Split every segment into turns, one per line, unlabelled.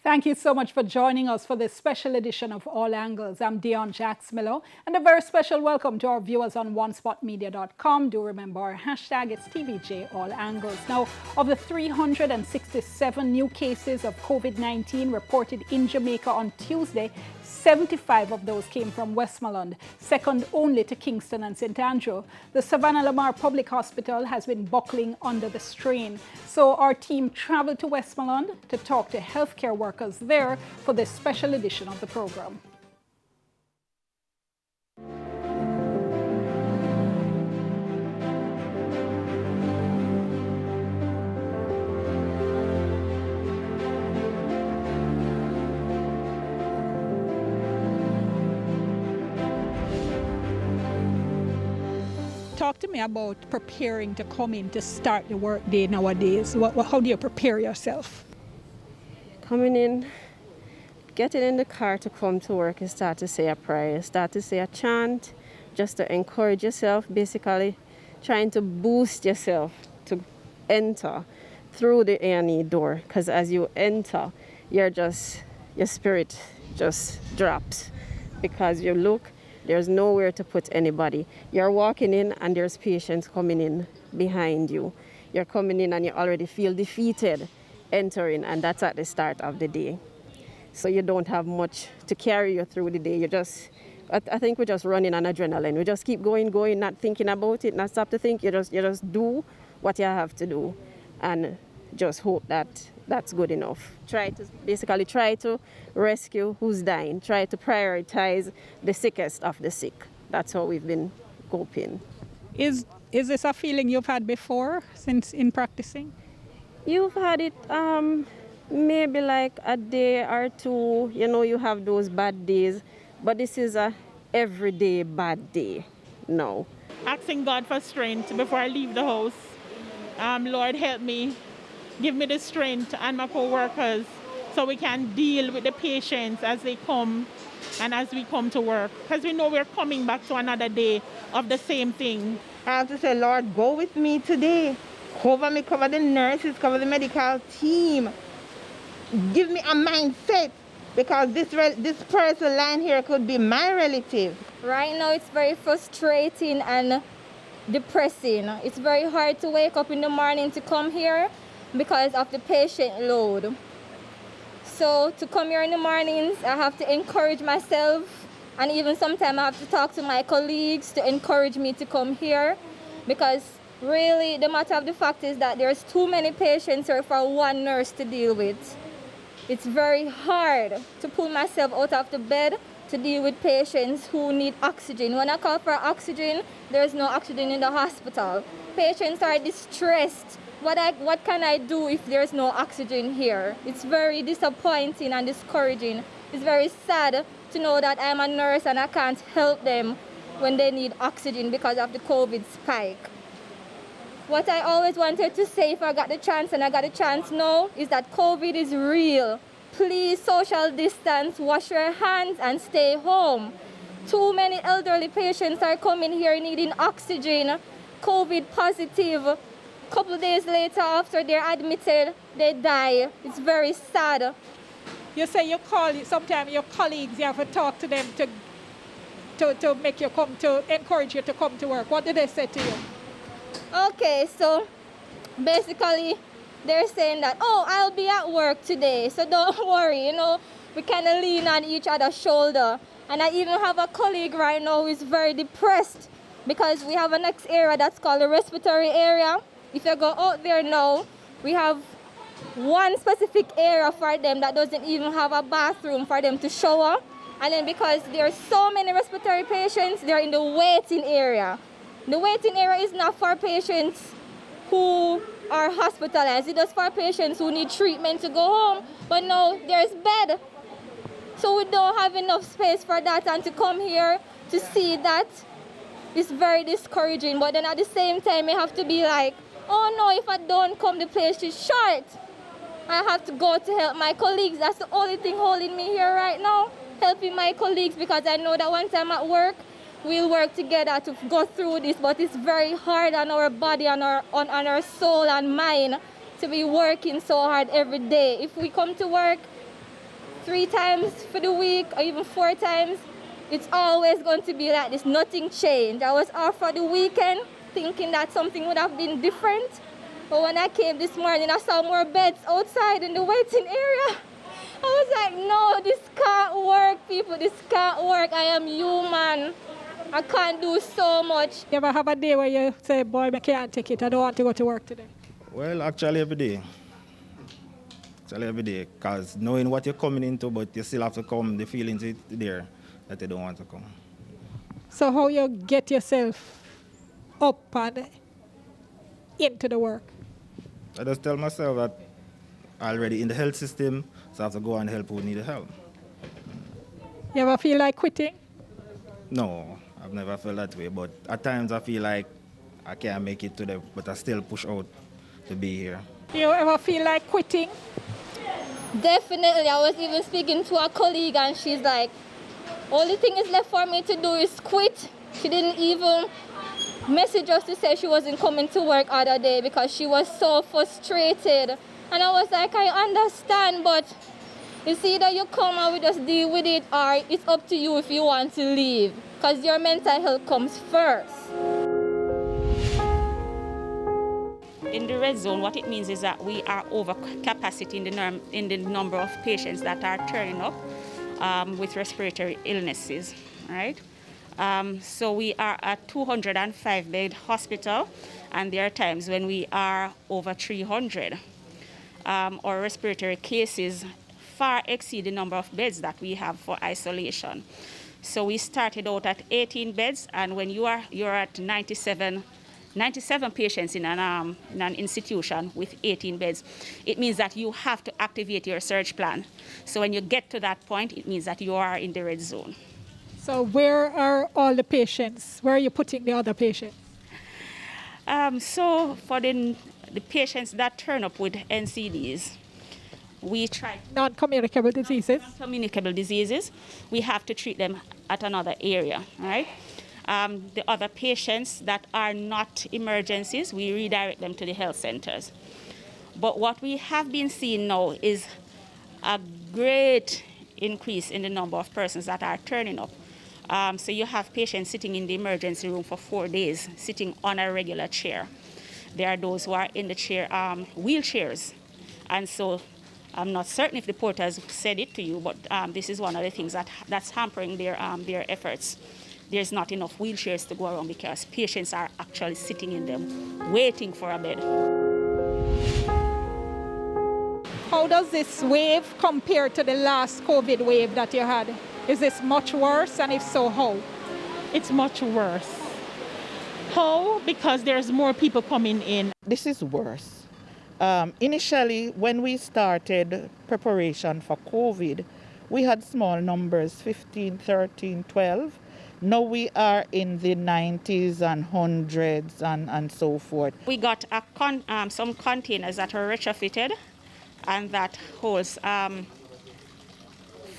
Thank you so much for joining us for this special edition of All Angles. I'm Dion Jax-Miller, and a very special welcome to our viewers on onespotmedia.com. Do remember our hashtag, it's TVJ All Angles. Now, of the 367 new cases of COVID-19 reported in Jamaica on Tuesday, 75 of those came from Westmoreland, second only to Kingston and St. Andrew. The Savanna-la-Mar Public Hospital has been buckling under the strain. So our team traveled to Westmoreland to talk to healthcare workers there for this special edition of the program. Talk to me about preparing to come in to start the workday nowadays. How do you prepare yourself?
Coming in, getting in the car to come to work, you start to say a prayer, you start to say a chant, just to encourage yourself, basically trying to boost yourself to enter through the A&E door. Because as you enter, your spirit just drops. Because you look, there's nowhere to put anybody. You're walking in and there's patients coming in behind you. You're coming in and you already feel defeated entering, and that's at the start of the day. So you don't have much to carry you through the day. I think we're just running on adrenaline. We just keep going, not thinking about it, not stop to think. You just do what you have to do and just hope that that's good enough. Try to rescue who's dying. Try to prioritize the sickest of the sick. That's how we've been coping.
Is this a feeling you've had before since in practicing?
You've had it maybe like a day or two. You have those bad days, but this is a everyday bad day. No.
Asking God for strength before I leave the house. Lord, help me. Give me the strength and my co-workers so we can deal with the patients as they come and as we come to work. Because we know we're coming back to another day of the same thing.
I have to say, Lord, go with me today. Cover me, cover the nurses, cover the medical team. Give me a mindset, because this person lying here could be my relative.
Right now it's very frustrating and depressing. It's very hard to wake up in the morning to come here because of the patient load. So to come here in the mornings, I have to encourage myself, and even sometimes I have to talk to my colleagues to encourage me to come here, because really the matter of the fact is that there's too many patients here for one nurse to deal with. It's very hard to pull myself out of the bed to deal with patients who need oxygen. When I call for oxygen, there's no oxygen in the hospital. Patients are distressed. What can I do if there's no oxygen here? It's very disappointing and discouraging. It's very sad to know that I'm a nurse and I can't help them when they need oxygen because of the COVID spike. What I always wanted to say if I got the chance, and I got the chance now, is that COVID is real. Please social distance, wash your hands and stay home. Too many elderly patients are coming here needing oxygen, COVID positive. Couple days later, after they're admitted, they die. It's very sad.
You say you call sometimes your colleagues, you have to talk to them to make you come, to encourage you to come to work. What did they say to you?
Okay, so basically they're saying that, oh, I'll be at work today, so don't worry, we kind of lean on each other's shoulder. And I even have a colleague right now who is very depressed because we have a next area that's called the respiratory area. If you go out there now, we have one specific area for them that doesn't even have a bathroom for them to shower. And then because there are so many respiratory patients, they're in the waiting area. The waiting area is not for patients who are hospitalized. It is for patients who need treatment to go home. But no, there's bed. So we don't have enough space for that, and to come here to see that is very discouraging. But then at the same time, you have to be like, oh no, if I don't come, the place is short. I have to go to help my colleagues. That's the only thing holding me here right now, helping my colleagues, because I know that once I'm at work, we'll work together to go through this. But it's very hard on our body, on our soul and mind to be working so hard every day. If we come to work 3 times for the week or even 4 times, it's always going to be like this. Nothing changed. I was off for the weekend thinking that something would have been different. But when I came this morning, I saw more beds outside in the waiting area. I was like, no, this can't work, people. This can't work. I am human. I can't do so much.
You ever have a day where you say, boy, I can't take it. I don't want to go to work today?
Well, actually every day. Because knowing what you're coming into, but you still have to come, the feelings is there that you don't want to come.
So how you get yourself up and into the work?
I just tell myself that I'm already in the health system, so I have to go and help who need help.
You ever feel like quitting?
No, I've never felt that way, but at times I feel like I can't make it today, but I still push out to be here.
You ever feel like quitting?
Definitely. I was even speaking to a colleague and she's like, only thing is left for me to do is quit. She didn't even message us to say she wasn't coming to work other day because she was so frustrated. And I was like, I understand, but it's either you come and we just deal with it, or it's up to you if you want to leave, because your mental health comes first.
In the red zone, what it means is that we are over capacity in the number of patients that are turning up with respiratory illnesses, right? So we are at 205-bed hospital, and there are times when we are over 300. Our respiratory cases far exceed the number of beds that we have for isolation. So we started out at 18 beds, and when you're at 97 patients in an institution with 18 beds, it means that you have to activate your surge plan. So when you get to that point, it means that you are in the red zone.
So where are all the patients? Where are you putting the other patients?
So for the patients that turn up with NCDs, we try
non-communicable diseases.
Non-communicable diseases. We have to treat them at another area, right? The other patients that are not emergencies, we redirect them to the health centers. But what we have been seeing now is a great increase in the number of persons that are turning up. So you have patients sitting in the emergency room for 4 days, sitting on a regular chair. There are those who are in the chair, wheelchairs. And so I'm not certain if the porters said it to you, but this is one of the things that's hampering their efforts. There's not enough wheelchairs to go around because patients are actually sitting in them, waiting for a bed.
How does this wave compare to the last COVID wave that you had? Is this much worse, and if so, how?
It's much worse. How? Because there's more people coming in.
This is worse. Initially, when we started preparation for COVID, we had small numbers, 15, 13, 12. Now we are in the 90s and hundreds and so forth.
We got some containers that are retrofitted, and that holds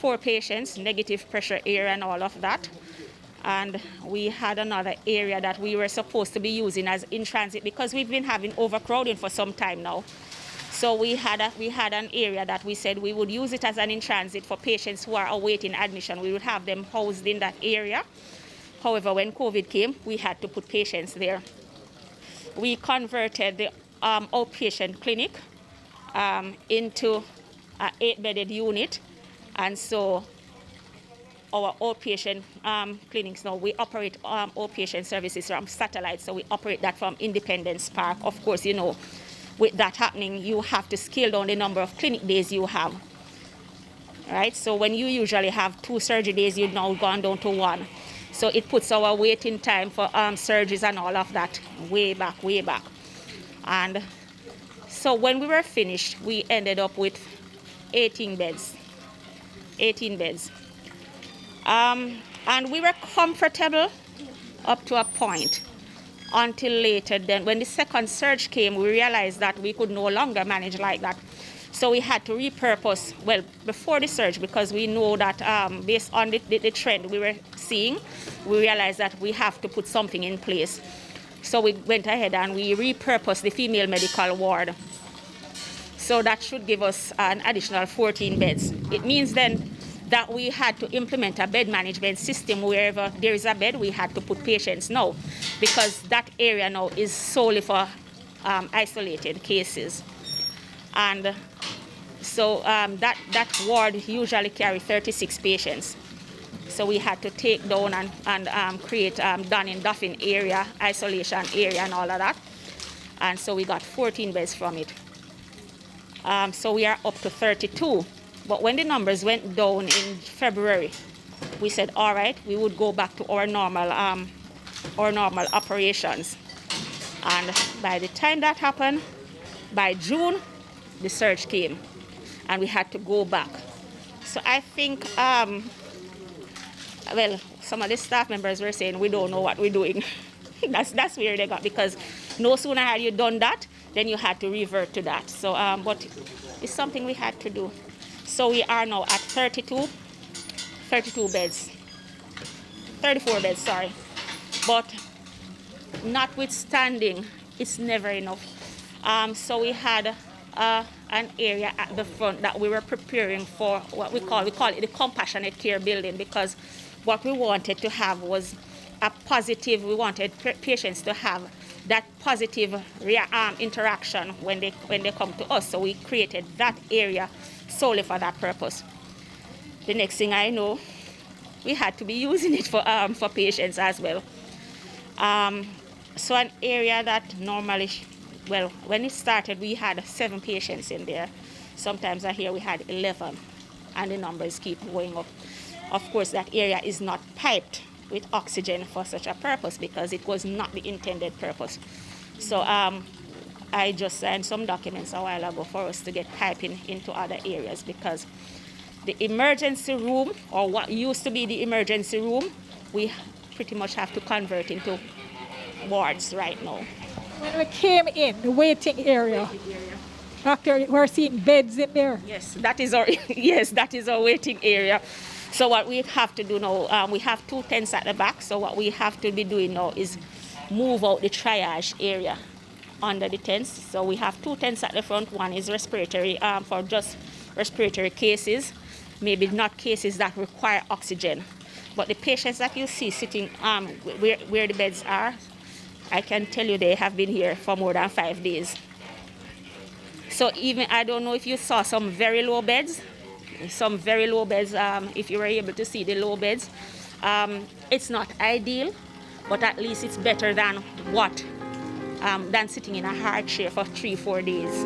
4 patients, negative pressure area and all of that. And we had another area that we were supposed to be using as in transit because we've been having overcrowding for some time now. So we had an area that we said we would use it as an in transit for patients who are awaiting admission. We would have them housed in that area. However, when COVID came, we had to put patients there. We converted the outpatient clinic into an 8-bedded unit. And so our outpatient clinics now, we operate outpatient services from satellite. So we operate that from Independence Park. Of course, you know, with that happening, you have to scale down the number of clinic days you have. Right? So when you usually have 2 surgery days, you've now gone down to 1. So it puts our waiting time for surgeries and all of that way back. And so when we were finished, we ended up with 18 beds. And we were comfortable up to a point until later. Then when the second surge came, we realized that we could no longer manage like that. So we had to repurpose, well, before the surge, because we know that based on the trend we were seeing, we realized that we have to put something in place. So we went ahead and we repurposed the female medical ward. So that should give us an additional 14 beds. It means then that we had to implement a bed management system. Wherever there is a bed, we had to put patients now, because that area now is solely for isolated cases. And so that ward usually carries 36 patients. So we had to take down and create done in Duffin area, isolation area and all of that. And so we got 14 beds from it. So we are up to 32. But when the numbers went down in February, we said, all right, we would go back to our normal operations. And by the time that happened, by June, the surge came, and we had to go back. So I think, well, some of the staff members were saying, we don't know what we're doing. that's where they got, because no sooner had you done that, then you had to revert to that. So, but it's something we had to do. So we are now at 34 beds, sorry. But notwithstanding, it's never enough. So we had an area at the front that we were preparing for what we call it the compassionate care building, because what we wanted to have was a positive, we wanted patients to have that positive interaction when they come to us. So we created that area solely for that purpose. The next thing I know, we had to be using it for patients as well. So an area that normally, well, when it started, we had 7 patients in there. Sometimes I hear we had 11, and the numbers keep going up. Of course, that area is not piped with oxygen for such a purpose, because it was not the intended purpose. So I just signed some documents a while ago for us to get piping into other areas, because the emergency room, or what used to be the emergency room, we pretty much have to convert into wards right now.
When we came in, the waiting area, Doctor, we're seeing beds in there.
Yes, that is our waiting area. So what we have to do now, we have 2 tents at the back. So what we have to be doing now is move out the triage area under the tents. So we have 2 tents at the front. One is respiratory, for just respiratory cases, maybe not cases that require oxygen. But the patients that you see sitting where the beds are, I can tell you they have been here for more than 5 days. So even, I don't know if you saw some very low beds, if you were able to see the low beds. It's not ideal, but at least it's better than than sitting in a hard chair for 3-4 days.